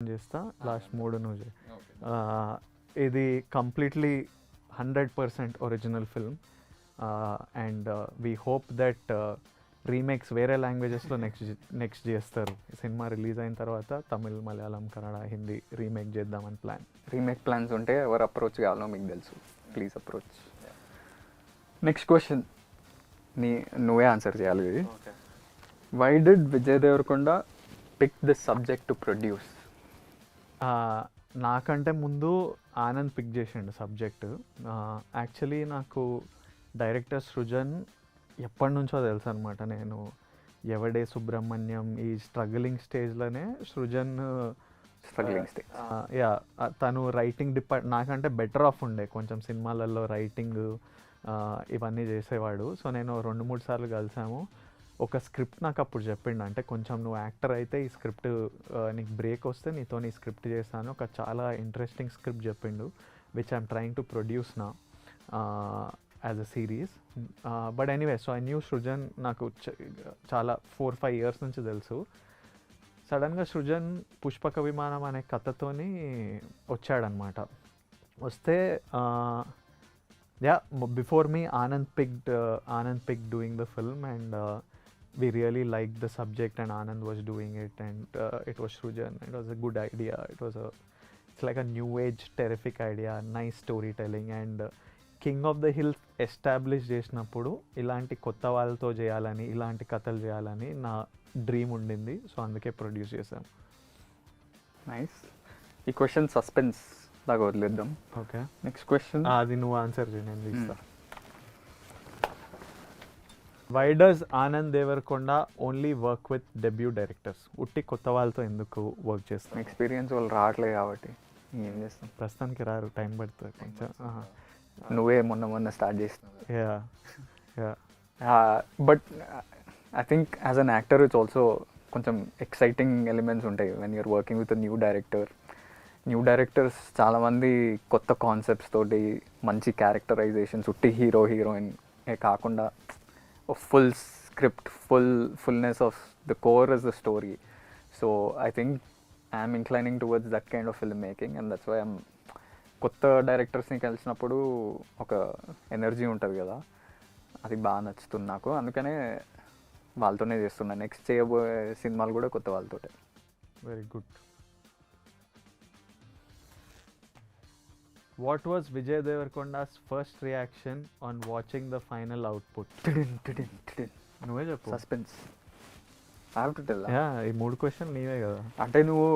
చేస్తా, లాస్ట్ 3 నువ్వు చేయి. ఇది completely 100% original film and we hope that remakes వేరే లాంగ్వేజెస్లో నెక్స్ట్ చేస్తారు. సినిమా రిలీజ్ అయిన తర్వాత తమిళ్, మలయాళం, కన్నడ, హిందీ రీమేక్ చేద్దామని ప్లాన్. రీమేక్ ప్లాన్స్ ఉంటే ఎవరు అప్రోచ్ కావాలో మీకు తెలుసు, ప్లీజ్ అప్రోచ్. నెక్స్ట్ క్వశ్చన్ నువ్వే ఆన్సర్ చేయాలి ఇది. Why did Vijay Deverakonda pick this subject to produce? నాకంటే ముందు ఆనంద్ పిక్ చేసిండు సబ్జెక్ట్. యాక్చువల్లీ నాకు డైరెక్టర్ సృజన్ ఎప్పటి నుంచో తెలుసు అనమాట. నేను ఎవడే సుబ్రహ్మణ్యం ఈ స్ట్రగ్లింగ్ స్టేజ్లోనే సృజన్ యా తను రైటింగ్ నాకంటే బెటర్ ఆఫ్ ఉండే కొంచెం సినిమాలలో రైటింగ్ ఇవన్నీ చేసేవాడు. సో నేను 2-3 సార్లు కలిసాము. ఒక స్క్రిప్ట్ నాకు అప్పుడు చెప్పిండు, అంటే కొంచెం నువ్వు యాక్టర్ అయితే ఈ స్క్రిప్ట్ నీకు బ్రేక్ వస్తే నీతో ఈ స్క్రిప్ట్ చేస్తాను. ఒక చాలా ఇంట్రెస్టింగ్ స్క్రిప్ట్ చెప్పిండు which I'm trying to produce నా as a series. But anyway, so I knew Srujan నాకు చాలా 4-5 ఇయర్స్ నుంచి తెలుసు. సడన్గా సృజన్ పుష్పక విమానం అనే కథతోని వచ్చాడనమాట. వస్తే before me Anand picked doing the film and we really liked the subject and Anand was doing it and it was Srujan. It was a good idea. It's like a new age terrific idea, nice storytelling and king of the hills establish చేసినప్పుడు ఇలాంటి కొత్త వాళ్ళతో చేయాలని, ఇలాంటి కథలు చేయాలని నా dream ఉండింది. సో అందుకే ప్రొడ్యూస్ చేశాను. నైస్. ఈ క్వశ్చన్ సస్పెన్స్ లాగా వదిలేద్దాం. ఓకే, నెక్స్ట్ క్వశ్చన్ అది నువ్వు ఆన్సర్ చేయి, నేను ఇస్తా. Why does Anand Deverakonda only work with debut directors? ఉట్టి కొత్త వాళ్ళతో ఎందుకు వర్క్ చేస్తాం? ఎక్స్పీరియన్స్ వాళ్ళు రావట్లేదు కాబట్టి ఏం చేస్తాం. ప్రస్తుతానికి రారు, టైం పడుతుంది కొంచెం. నువ్వే మొన్న స్టార్ట్ చేస్తున్నావు. Yeah but I think as an actor it's also కొంచెం ఎక్సైటింగ్ ఎలిమెంట్స్ ఉంటాయి when you're working with new director. New directors చాలామంది కొత్త కాన్సెప్ట్స్ తోటి మంచి క్యారెక్టరైజేషన్స్, ఉట్టి హీరోయిన్ కాకుండా full script, fullness of the core is the story. So I think I'm inclining towards that kind of film making and that's why కొత్త డైరెక్టర్స్ని కలిసినప్పుడు ఒక ఎనర్జీ ఉంటుంది కదా, అది బాగా నచ్చుతుంది నాకు. అందుకనే వాళ్ళతోనే చేస్తున్నాను. నెక్స్ట్ చేయబోయే సినిమాలు కూడా కొత్త వాళ్ళతోటే. Very good. What was Vijay Devarkonda's first reaction on watching the final output? నువ్వే చెప్పు. Suspense. I have to tell. ఈ 3 క్వశ్చన్ నీవే కదా. అంటే నువ్వు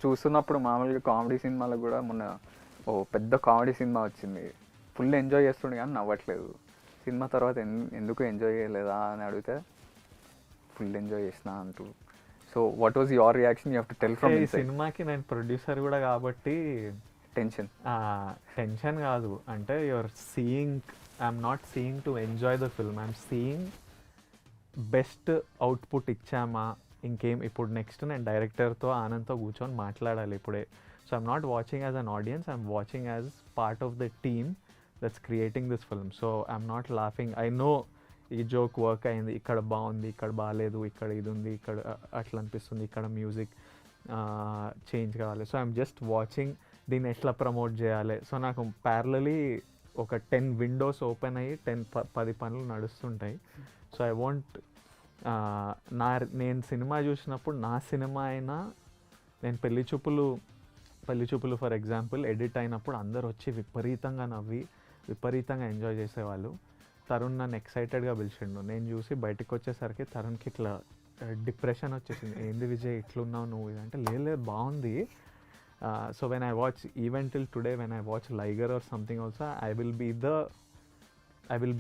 చూస్తున్నప్పుడు మామూలుగా కామెడీ సినిమాలకు కూడా మొన్న పెద్ద కామెడీ సినిమా వచ్చింది, ఫుల్ ఎంజాయ్ చేస్తుండే కానీ నవ్వట్లేదు. సినిమా తర్వాత ఎందుకు ఎంజాయ్ చేయలేదా అని అడిగితే ఫుల్ ఎంజాయ్ చేసిన అంటూ. So what was your reaction? You have to tell from. ఈ సినిమాకి నేను ప్రొడ్యూసర్ కూడా కాబట్టి టెన్షన్ కాదు. అంటే your seeing, I'm not seeing to enjoy the film, I'm seeing best output ఇచ్చామా, ఇంకేం. ఇప్పుడు నెక్స్ట్ నేను డైరెక్టర్తో ఆనంద్తో కూర్చొని మాట్లాడాలి ఇప్పుడే. So I'm not watching as an audience, I'm watching as part of the team that's creating this film. So I'm not laughing. I no ఈ జోక్ వర్క్ అయింది, ఇక్కడ బాగుంది, ఇక్కడ బాగాలేదు, ఇక్కడ ఇది ఉంది, ఇక్కడ అట్లా అనిపిస్తుంది, ఇక్కడ మ్యూజిక్ చేంజ్ కావాలి. సో ఐఎమ్ జస్ట్ వాచింగ్ దీన్ని ఎట్లా ప్రమోట్ చేయాలి. సో నాకు ప్యారలీ ఒక 10 విండోస్ ఓపెన్ అయ్యి 10 పనులు నడుస్తుంటాయి. సో ఐ వాంట్ నేను సినిమా చూసినప్పుడు నా సినిమా అయినా, నేను పెళ్లి చూపులు ఫర్ ఎగ్జాంపుల్ ఎడిట్ అయినప్పుడు అందరు వచ్చి విపరీతంగా నవ్వి విపరీతంగా ఎంజాయ్ చేసేవాళ్ళు. తరుణ్ నన్ను ఎక్సైటెడ్గా పిలిచిండు. నేను చూసి బయటకు వచ్చేసరికి తరుణ్కి ఇట్లా డిప్రెషన్ వచ్చేసింది. ఏంది విజయ్ ఇట్లున్నావు నువ్వు? ఇదంటే లేదు బాగుంది. So when I watch, even till today when I watch Liger or something also, I will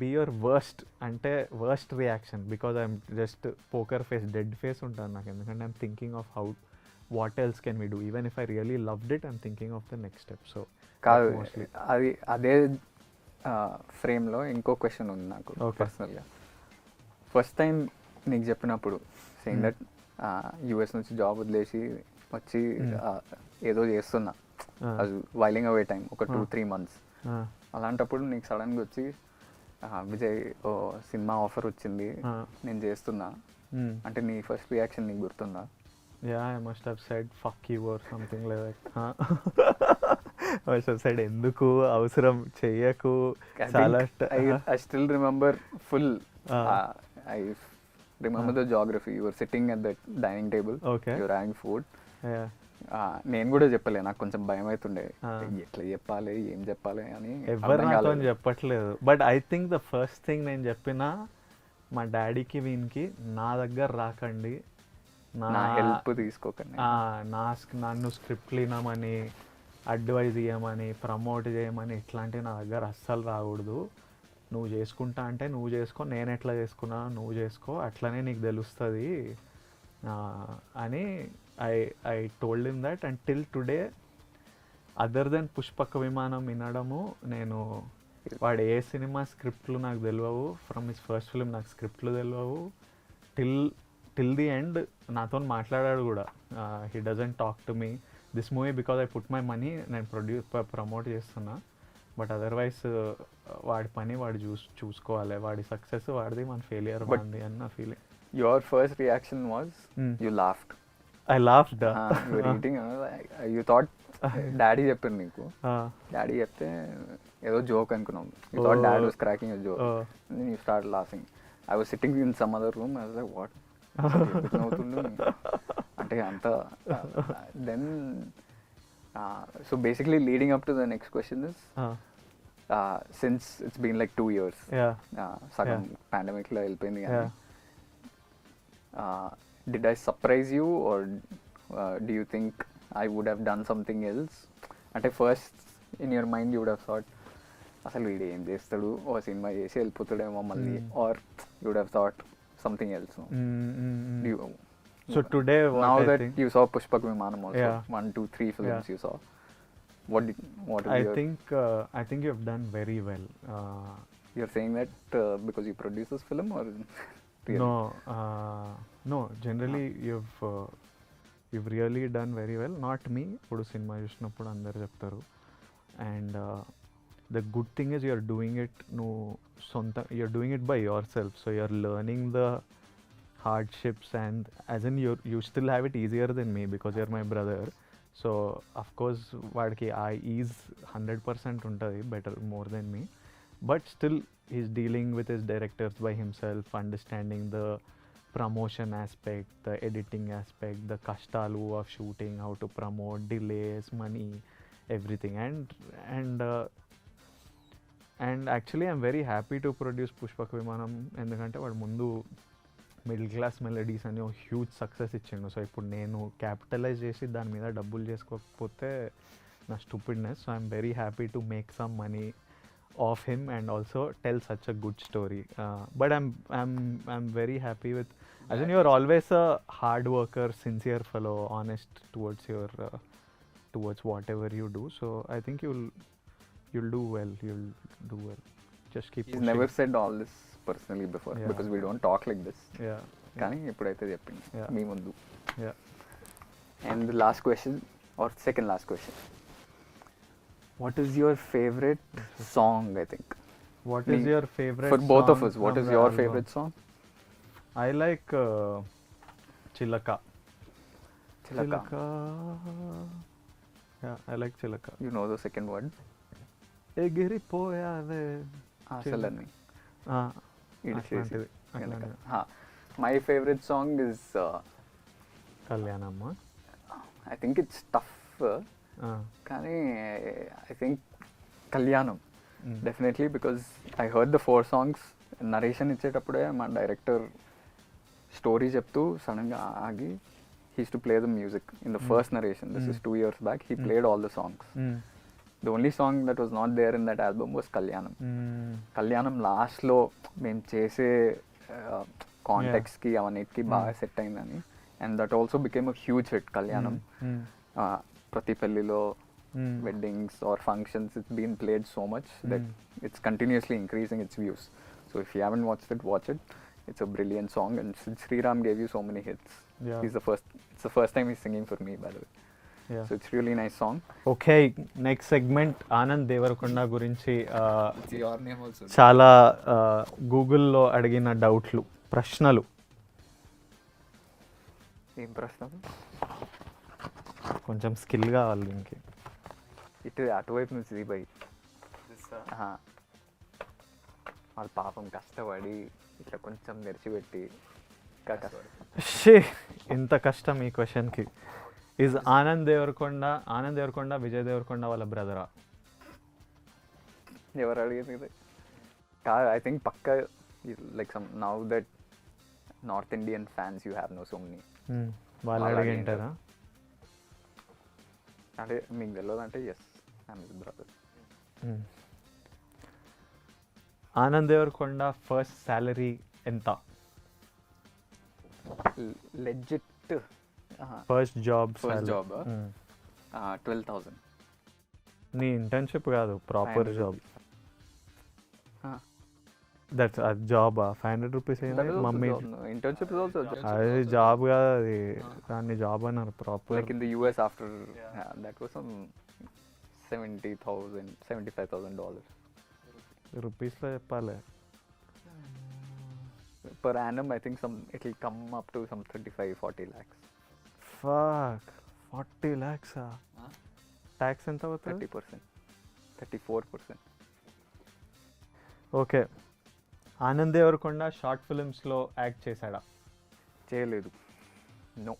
be your worst reaction because I'm just poker face, dead face ఉంటాను నాకు. ఎందుకంటే I'm thinking of what else can we do. Even if I really loved it, I'm thinking of the next step. So కాదు, అది అదే ఫ్రేమ్లో ఇంకో question ఉంది నాకు పర్సనల్గా. ఫస్ట్ టైం నీకు చెప్పినప్పుడు సేయింగ్ దట్ యూఎస్ నుంచి జాబ్ వదిలేసి వచ్చి ఏదో చేస్తున్నా, అది వైలింగ్ అవే టైం ఒక 2-3 months. అలాంటప్పుడు నీకు సడన్గా వచ్చి విజయ్ సినిమా ఆఫర్ వచ్చింది నేను చేస్తున్నా అంటే నీ ఫస్ట్ రియాక్షన్ నీకు గుర్తుందా? Yeah, I must have said fuck you or something like that. Huh? I must have said ఎందుకు అవసరం చెయ్యకు చాలా I still remember full. Ah. I remember the geography. You were sitting at the dining table. Okay. You were having food. Yeah. నేను కూడా చెప్పలే, నాకు కొంచెం భయం అవుతుండే Ah. ఎట్లా చెప్పాలి ఏం చెప్పాలి అని ఎవరు అర్థం నాతో కాలేదు. చెప్పట్లేదు. But I think the first thing నేను చెప్పిన మా డాడీకి వీనికి నా దగ్గర రాకండి, నా హెల్ప్ తీసుకోకండి. నన్ను స్క్రిప్ట్లు వినమని, అడ్వైజ్ ఇవ్వమని, ప్రమోట్ చేయమని ఇట్లాంటివి నా దగ్గర అస్సలు రాకూడదు. నువ్వు చేసుకుంటా అంటే నువ్వు చేసుకో, నేను ఎట్లా చేసుకున్నా నువ్వు చేసుకో, అట్లనే నీకు తెలుస్తుంది అని I told him that. And till today other than Pushpaka Vimanam వినడము, నేను వాడు ఏ సినిమా స్క్రిప్ట్లు నాకు తెలియవు, ఫ్రమ్ హిస్ ఫస్ట్ ఫిలిం నాకు స్క్రిప్ట్లు తెలియవు. టిల్ ది ఎండ్ నాతో మాట్లాడాడు కూడా. He doesn't talk to me this movie because I put my money, నేను ప్రమోట్ చేస్తున్నా. బట్ అదర్వైజ్ వాడి పని వాడు చూసుకోవాలి, వాడి సక్సెస్ వాడిది, మన ఫెయిలియర్ వాడిది అని నా feeling. Your first reaction was you laughed. I laughed. You were eating, you thought daddy చెప్పారు నీకు, డాడీ చెప్తే ఏదో జోక్ అనుకున్నాం. You thought dad was cracking a joke and then you start laughing. I was sitting in some other room. I was like what నవ్వుతుండు అంటే అంత. Then so basically leading up to the next question is, since it's been like 2 years, సగం pandemic లో వెళ్ళిపోయింది కానీ, did I surprise you or do you think I would have done something else? అంటే first in your mind you would have thought అసలు వీడు ఏం చేస్తాడు, ఓ సినిమా చేసి వెళ్ళిపోతాడేమో మళ్ళీ, or you would have thought something else? So today what now I that think, you saw Pushpak Vimanam also, Yeah. 1, 2, 3 films Yeah. you saw, what is I your, think you have done very well. you're saying that because you produced this film or really? No, generally you've really done very well. Not me, ఇప్పుడు cinema చూసినప్పుడు అందరు చెప్తారు. And the good thing is you're doing it, నువ్వు you're doing it by yourself, so you're learning the hardships, and as in you still have it easier than me because you're my brother. So of course వాడికి ఆ is 100% ఉంటుంది, better more than me. But still he's dealing with his directors by himself, understanding the promotion aspect, the editing aspect, the kashtalu of shooting, how to promote, delays, money, everything. And actually I'm very happy to produce Pushpak Vimanam, ఎందుకంటే వాడు ముందు middle class melodies అని ఒక huge success ఇచ్చిండు. So ఇప్పుడు నేను capitalise చేసి దాని మీద డబ్బులు చేసుకోకపోతే నా స్టూపిడ్నెస్. So I'm very happy to make some money of him and also tell such a good story. But I'm very happy with, as in you're always a hard worker, sincere fellow, honest towards your towards whatever you do. So I think you'll do well. Just keep He's pushing. never said all this personally before, Yeah. because we don't talk like this. Yeah. కానీ ఇప్పుడైతే చెప్పింది Yeah. మీ ముందు. Yeah. And the last question, or second last question, what is your favorite song? I think What is your favorite for both of song us, what from is the your album? favorite song? I like Chilaka. Chilaka. Yeah, I like Chilaka. You know the second word? ఎగిరిపోయావే అసలని అట్లాంటిది. My favorite song is Kalyanamma. I think it's tough, కానీ I think Kalyanam definitely, because I heard the 4 songs. Narration ఇచ్చేటప్పుడే మా director story చెప్తూ సడన్గా ఆగి he used to play the music in the first narration. This is 2 years back. He played all the songs. The only song that was not there in that album was Kalyanam. Kalyanam లాస్ట్లో మేము చేసే కాంటెక్స్కి అవన్నిటికి బాగా set అయిందని, and that also became a huge hit. కళ్యాణం ప్రతి పెళ్ళిలో, weddings or functions, it's been played so much that it's continuously increasing its views. So if you haven't watched it, watch it. It's a brilliant song, and Sriram gave you so many hits. Yeah. It's the first time he's singing for me, by the way. Yeah. So it's really nice song. Okay, next segment Anand Deverakonda గురించి It's your name also. చాలా గూగుల్లో అడిగిన డౌట్లు, ప్రశ్నలు. ఏం ప్రశ్న? కొంచెం skill కావాలి దీనికి. ఇటు అటువైపు నుంచి దీపై వాళ్ళ పాపం కష్టపడి ఇట్లా కొంచెం తెరిచిపెట్టి ఇంకా షే ఇంత కష్టం ఈ క్వశ్చన్కి. ఈజ్ ఆనంద్ దేవరకొండ విజయ్ దేవరకొండ వాళ్ళ బ్రదరా? ఎవరు అడిగేది ఇది? కాదు, ఐ థింక్ పక్క like some now that North Indian fans you have no so many. వాళ్ళు వాళ్ళు అడిగింటారా? అంటే మీకు తెలియదు అంటే yes I'm his brother. Anand Devarakonda first salary ఎంత? Legit first job. First job 12,000. నీ ఇంటర్న్షిప్ కాదు, proper job. That's job 500 rupees అయింది మమ్మీ. ఇంటర్న్షిప్ ఇస్ ఆల్సో అది జాబ్ కాదు, అది దాన్ని జాబ్ అన్నారు proper. like in the US after that was some $75,000 రూపీస్లో చెప్పాలి. per annum. I think it will come up to some 35-40 lakhs. Fuck 40 lakhs. Tax ఎంత అవుతుంది? 30%, 34%. ఓకే, ఆనంద్ దేవరకొండ షార్ట్ ఫిల్మ్స్లో యాక్ట్ చేశాడా? చేయలేదు. No,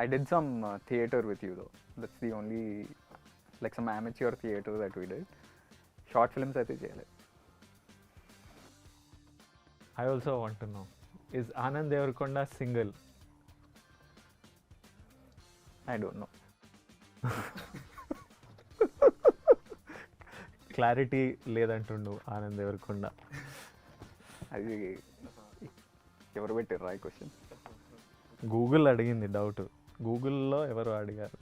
I did some theater with you though. That's the only like some amateur theater that we did. Short films అయితే చేయలేదు. I also want to know, is Anand Devarkonda single? I don't know. Clarity లేదంటుండు ఆనంద్ దేవరకొండ. అది ఎవరు పెట్టారు ఈ question? Google అడిగింది doubt. గూగుల్లో ఎవరు అడిగారు?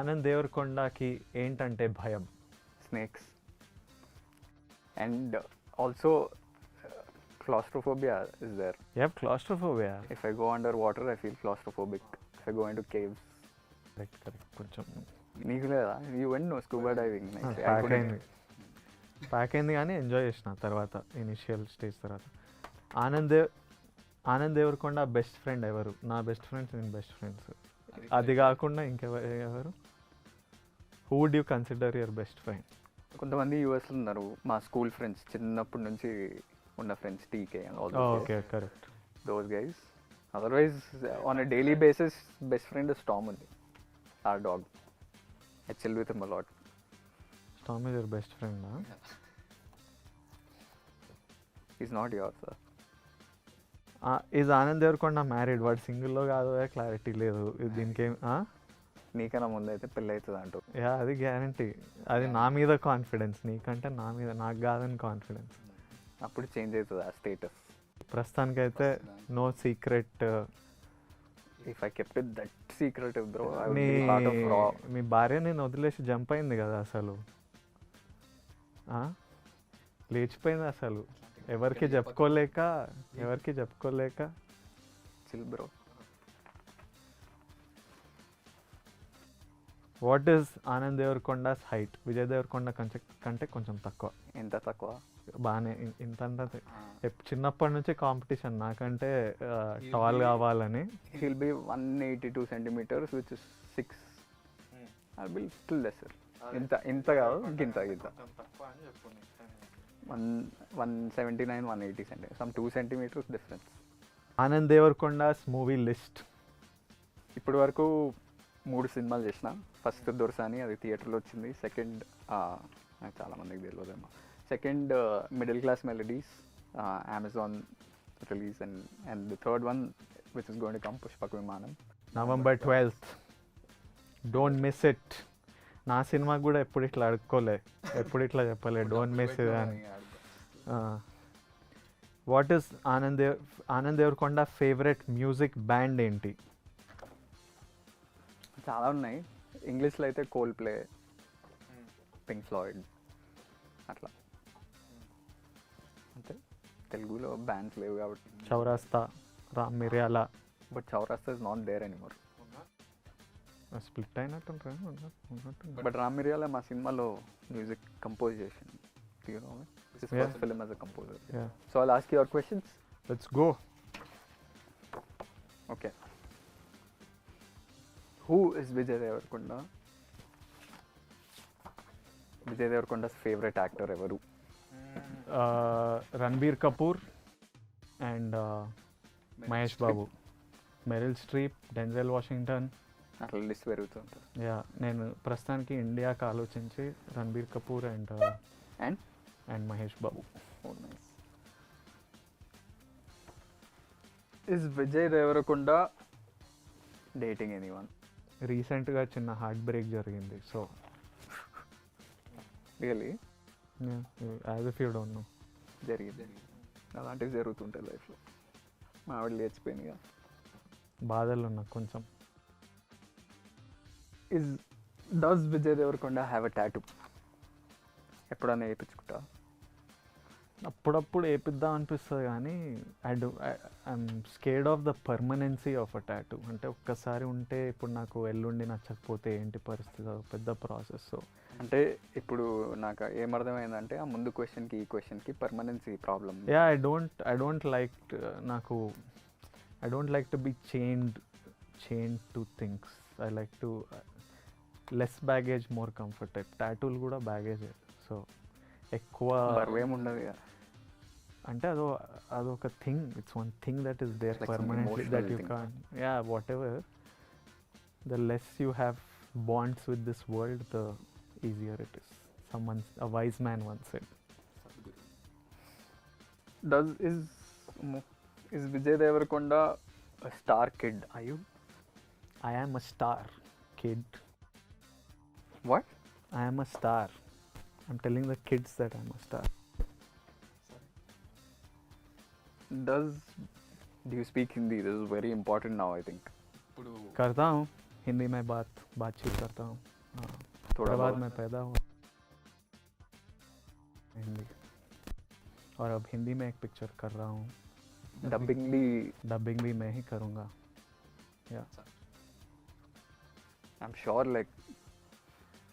ఆనంద్ దేవరకొండకి ఏంటంటే భయం? Snakes. And also claustrophobia is there. You have claustrophobia? If I go underwater I feel claustrophobic. If I go into caves. Correct కొంచెం. నీకు లేదా? You went no scuba diving. Pack అయింది కానీ ఎంజాయ్ చేసిన తర్వాత, ఇనిషియల్ స్టేజ్ తర్వాత. Anand Devarakonda best friend ఎవరు? నా బెస్ట్ ఫ్రెండ్స్, నేను బెస్ట్ ఫ్రెండ్స్. అది కాకుండా ఇంకెవరు? Who would you consider your best friend? కొంతమంది యూఎస్లో ఉన్నారు, మా స్కూల్ ఫ్రెండ్స్, చిన్నప్పటి నుంచి ఉన్న friends, TK and all okay correct, those guys. Otherwise on a daily basis best friend Storm ఉంది, or dog. I chill with him a lot. Storm is your best friend? Is not your sir. Is Anand Devarakonda married? వాడు సింగిల్లో కాదు, clarity లేదు దీనికి. నీకన్నా ముందు అయితే పెళ్ళి అవుతుంది అంటూ. యా, అది గ్యారంటీ. అది నా మీద కాన్ఫిడెన్స్, నీకంటే నా మీద, నాకు కాదని కాన్ఫిడెన్స్. అప్పుడు చేంజ్ అవుతుంది ఆ స్టేటస్. ప్రస్తుతానికైతే no secret. If I kept it that secretive bro, మీ భార్య నేను వదిలేసి జంప్ అయింది కదా అసలు, లేచిపోయింది అసలు, ఎవరికి చెప్పుకోలేక. Chill bro. What is Anand Deverakonda's height? Vijay Deverakonda కంటే కొంచెం తక్కువ. ఎంత తక్కువ? బాగానే, ఇంత చిన్నప్పటి నుంచి కాంపిటీషన్ నాకంటే టాల్ కావాలని. He'll be 182 centimeters, which is 6. I'll be little lesser. ఇంత కాదు, గింత 179, 180 centimeters. Some 2 centimeters difference. Anand Devarakonda's movie list. ఇప్పటి వరకు 3 సినిమాలు చేసిన. ఫస్ట్ దొరసాని, అది థియేటర్లో వచ్చింది. సెకండ్ నాకు చాలామందికి తెలియదేమో. Second middle class melodies, Amazon release. And the third one which is going to come, Pushpaka Vimanam, November 12th. Don't miss it. నా సినిమా కూడా ఎప్పుడు ఇట్లా అడుక్కోలే, ఎప్పుడు ఇట్లా చెప్పలే డోంట్ మిస్ ఇట్ అని. What is Anand Devarakonda favourite music band ఏంటి? చాలా ఉన్నాయి. ఇంగ్లీష్లో అయితే కోల్డ్ ప్లే, పింక్ ఫ్లాయిడ్, అట్లా. అంతే. తెలుగులో బ్యాండ్స్ లేవు కాబట్టి Chaurasta, Ram Miryala. But Chaurasta is not there anymore. Split అయినట్టు. బట్ రామ్ మిర్యాల మా సినిమాలో మ్యూజిక్ కంపోజ్ చేసింది. Film as a composer. So I'll ask your questions. Let's go. Okay, who is Vijay Devarakonda? Vijay Devarakonda's favourite actor ఎవరు? Ranbir Kapoor and Mahesh Babu, Meryl Streep, Denzel Washington. అట్లా list పెరుగుతుంటారు. Yeah, నేను ప్రస్తుతానికి ఇండియాకి ఆలోచించి Ranbir Kapoor and and and Mahesh Babu. Nice. Is Vijay Deverakonda dating anyone? రీసెంట్గా చిన్న హార్ట్ బ్రేక్ జరిగింది, so really as if you don't know. జరిగింది. అలాంటివి జరుగుతుంటాయి లైఫ్లో. మా ఆవిడ లేచిపోయింది కదా. బాధలు ఉన్నా కొంచెం. Does Vijay Deverakonda have a tattoo? ఎప్పుడన్నా వేయించుకుంటా? అప్పుడప్పుడు వేపిద్దాం అనిపిస్తుంది కానీ I'm scared of the permanency of a tattoo. అంటే ఒక్కసారి ఉంటే ఇప్పుడు నాకు ఎల్లుండి నచ్చకపోతే ఏంటి పరిస్థితి, అది పెద్ద ప్రాసెస్. సో అంటే ఇప్పుడు నాకు ఏమర్థమైందంటే ఆ ముందు క్వశ్చన్కి ఈ క్వశ్చన్కి permanency problem. Yeah, I don't like నాకు I don't like to be chained to things. I like to less baggage, more comfort type. టాటూలు కూడా బ్యాగేజ్, సో ఎక్కువ ఏముండదు కదా. అంటే అదొక thing, it's one thing that is there Like some permanently emotional that you thing. Can. Yeah, whatever, the less you have bonds with this world, the easier it is. A wise man once said. Is Vijay Deverakonda a star kid? Are you? I am a star kid. What? I am a star. I'm telling the kids that I'm a star. Do you speak Hindi? This is very important now, I think. ఇప్పుడు करता हूँ हिंदी में बातचीत करता हूँ. थोड़ा बाद बहुत. में पैदा हुआ हिंदी, और अब हिंदी में एक पिक्चर कर रहा हूँ. Dubbing भी मैं ही करूँगा. I'm sure like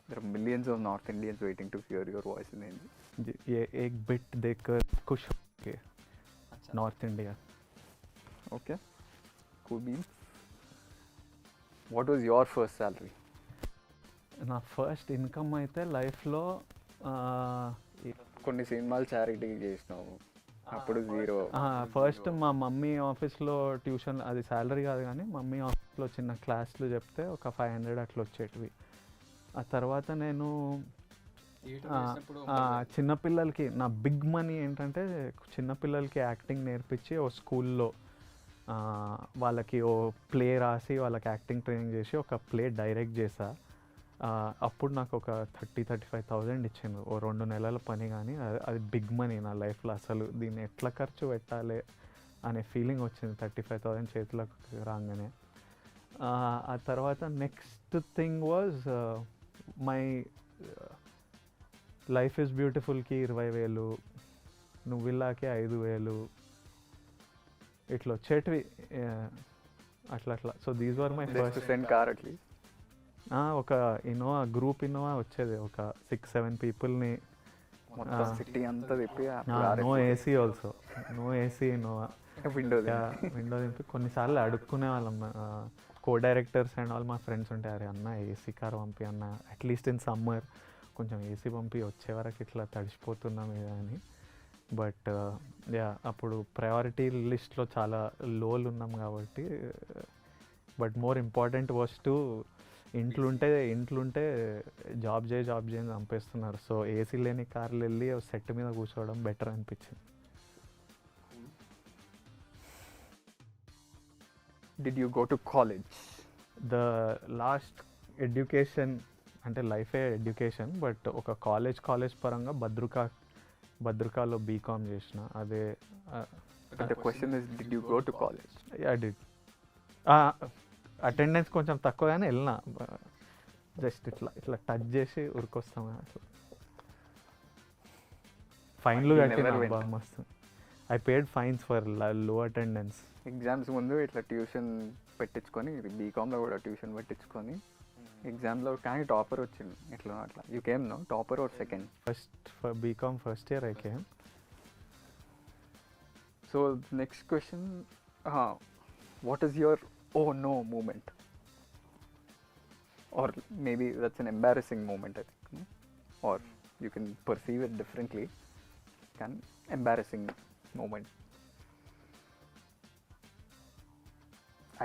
there are millions of North Indians waiting to hear your voice in Hindi. ये एक बिट देखकर खुश हो के north India. Okay. Cool beans. What was your first salary? నా ఫస్ట్ ఇన్కమ్ అయితే లైఫ్లో కొన్ని సినిమాలు చారిటీ చేసినావు, అప్పుడు జీరో. ఫస్ట్ మా మమ్మీ ఆఫీస్లో ట్యూషన్, అది శాలరీ కాదు కానీ మమ్మీ ఆఫీస్లో చిన్న క్లాసులు చెప్తే ఒక 500 అట్లా వచ్చేటివి. ఆ తర్వాత నేను చిన్నపిల్లలకి నా బిగ్ మనీ ఏంటంటే చిన్నపిల్లలకి యాక్టింగ్ నేర్పించి ఓ స్కూల్లో వాళ్ళకి ఓ ప్లే రాసి వాళ్ళకి యాక్టింగ్ ట్రైనింగ్ చేసి ఒక ప్లే డైరెక్ట్ చేసా. అప్పుడు నాకు ఒక 30,000-35,000 ఇచ్చింది ఓ 2 నెలల పని. కానీ అది బిగ్ మనీ నా లైఫ్లో. అసలు దీన్ని ఎట్లా ఖర్చు పెట్టాలి అనే ఫీలింగ్ వచ్చింది 35,000 చేతులకు రాగానే. ఆ తర్వాత next thing was my life is బ్యూటిఫుల్కి 20,000, నువ్విల్లాకి 5,000 ఇట్లా వచ్చేటివి అట్లా. So these were my first car. At least ఒక గ్రూప్ ఇన్నోవా వచ్చేది, ఒక 6-7 పీపుల్ని. మొత్తం సిటీ అంతా తిప్పి no AC also, no AC Innova, window window దింపి. కొన్నిసార్లు అడుక్కునే వాళ్ళం కో డైరెక్టర్స్ అండ్ ఆల్ మా ఫ్రెండ్స్ ఉంటే, అరే అన్న ఏసీ కార్ పంపి అన్న, అట్లీస్ట్ ఇన్ సమ్మర్ కొంచెం ఏసీ పంపి, వచ్చే వరకు ఇట్లా తడిసిపోతున్నాం ఇది అని. బట్ అప్పుడు ప్రయారిటీ లిస్ట్లో చాలా లోలు ఉన్నాం కాబట్టి. But more important was to ఇంట్లుంటే జాబ్ చేయని చంపేస్తున్నారు. సో ఏసీ లేని కార్లు వెళ్ళి సెట్ మీద కూర్చోవడం బెటర్ అనిపించింది. Did you go to college? The last education అంటే లైఫే ఎడ్యుకేషన్, బట్ ఒక కాలేజ్ పరంగా భద్రకాలో బీకామ్ చేసిన. అదే The question is, did you go to college? Did. Attendance కొంచెం తక్కువ కానీ వెళ్ళినా, జస్ట్ ఇట్లా టచ్ చేసి ఉరికొస్తాం అట్లా. ఫైన్లు You కట్టిన never went. బాగా మస్తు. ఐ పేడ్ ఫైన్స్ ఫర్ లో అటెండెన్స్. ఎగ్జామ్స్ ముందు ఇట్లా ట్యూషన్ పెట్టించుకొని, బీకామ్లో కూడా ట్యూషన్ పెట్టించుకొని ఎగ్జామ్లో కానీ టాపర్ వచ్చింది ఎట్లా అట్లా. You came no topper or second? BCom first year I came. So next question, what is your oh no moment? Or maybe that's an embarrassing moment, I think. No? Or you can perceive it differently. Can embarrassing moment.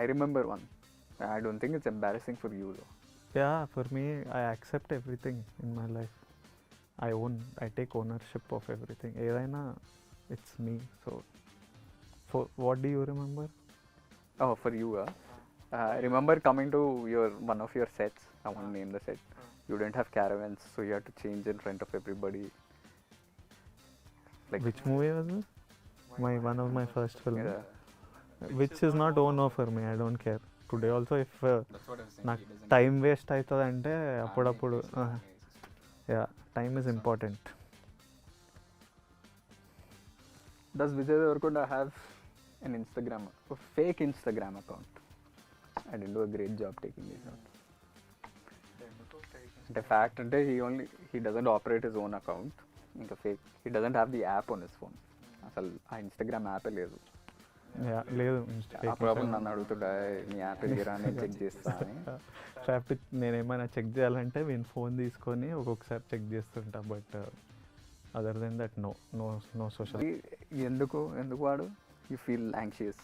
I remember one. I don't think it's embarrassing for you though. Yeah, for me, I accept everything in my life. I take ownership of everything. ఏదైనా it's me. So, what do you remember? Oh, for you, I remember coming to one of your sets. I won't name the set. You didn't have caravans, so you had to change in front of everybody. Like Which movie was it? One of my first film. yeah. Which is not oh-no for me. I don't care. Today also, if That's what I was saying. నాకు He doesn't time waste అవుతుంది అంటే care. అప్పుడప్పుడు Family is yeah time is important. Does Vijay Devarkonda have an Instagram, a fake Instagram account? I didn't do a great job taking this out. The fact that he doesn't operate his own account. ఇంకా fake. He doesn't have the app on his phone. అసలు ఆ Instagram యాపే లేదు. Yeah లేదు అప్పుడప్పుడు నన్ను అడుగుతుంటా నీ app ఎదిగిరా నేను చెక్ చేస్తా అని. ట్రాఫిక్ నేను ఏమైనా చెక్ చేయాలంటే నేను ఫోన్ తీసుకొని ఒక్కొక్కసారి చెక్ చేస్తుంటా. But other than that no social. ఎందుకు వాడు you feel anxious?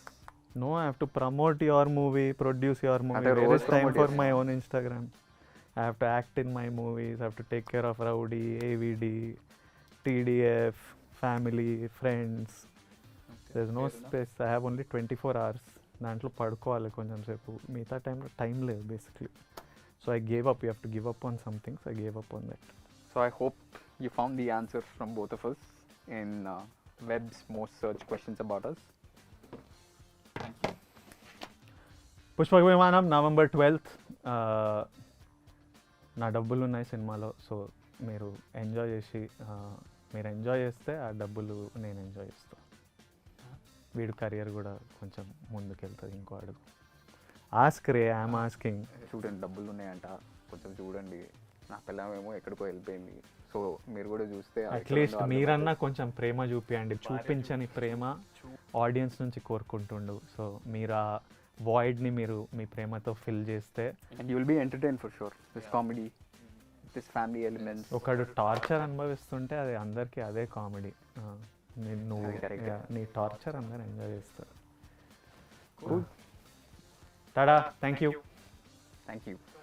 No, I have to promote your movie, produce your movie. అంటే There రోజు is time promote for my చేస్తావా? own Instagram. I have to act in my movies. I have to take care of Rowdy, AVD, TDF, family, friends. There's no space. I have only 24 hours. దాంట్లో పడుకోవాలి కొంచెం సేపు. మిగతా టైంలో time లేదు basically. So I gave up. You have to give up on something. So I gave up on that. So I hope you found the answers from both of us in web's most searched questions about us. పుష్పక విమానం November 12th. నా డబ్బులు ఉన్నాయి సినిమాలో. So మీరు enjoy చేస్తే ఆ డబ్బులు నేను ఎంజాయ్ చేస్తాను. వీడు కెరియర్ కూడా కొంచెం ముందుకెళ్తుంది ఇంకో అడుగు. Ask ray, I'm asking. చూడండి డబ్బులు ఉన్నాయంట, కొంచెం చూడండి. నా పిల్లమేమో ఎక్కడికో వెళ్ళిపోయింది. సో మీరు కూడా చూస్తే అట్లీస్ట్ మీరన్నా కొంచెం ప్రేమ చూపించండి. చూపించని ప్రేమ ఆడియన్స్ నుంచి కోరుకుంటుండు. సో మీరు ఆ వాయిడ్ని మీరు మీ ప్రేమతో ఫిల్ చేస్తే and you will be entertain for sure. This comedy, this family elements. ఒకడు టార్చర్ అనుభవిస్తుంటే అది అందరికీ అదే కామెడీ. నువ్వు నీ టార్చర్ అందరూ ఎంజాయ్ చేస్తారు. Tada, thank you. Thank you.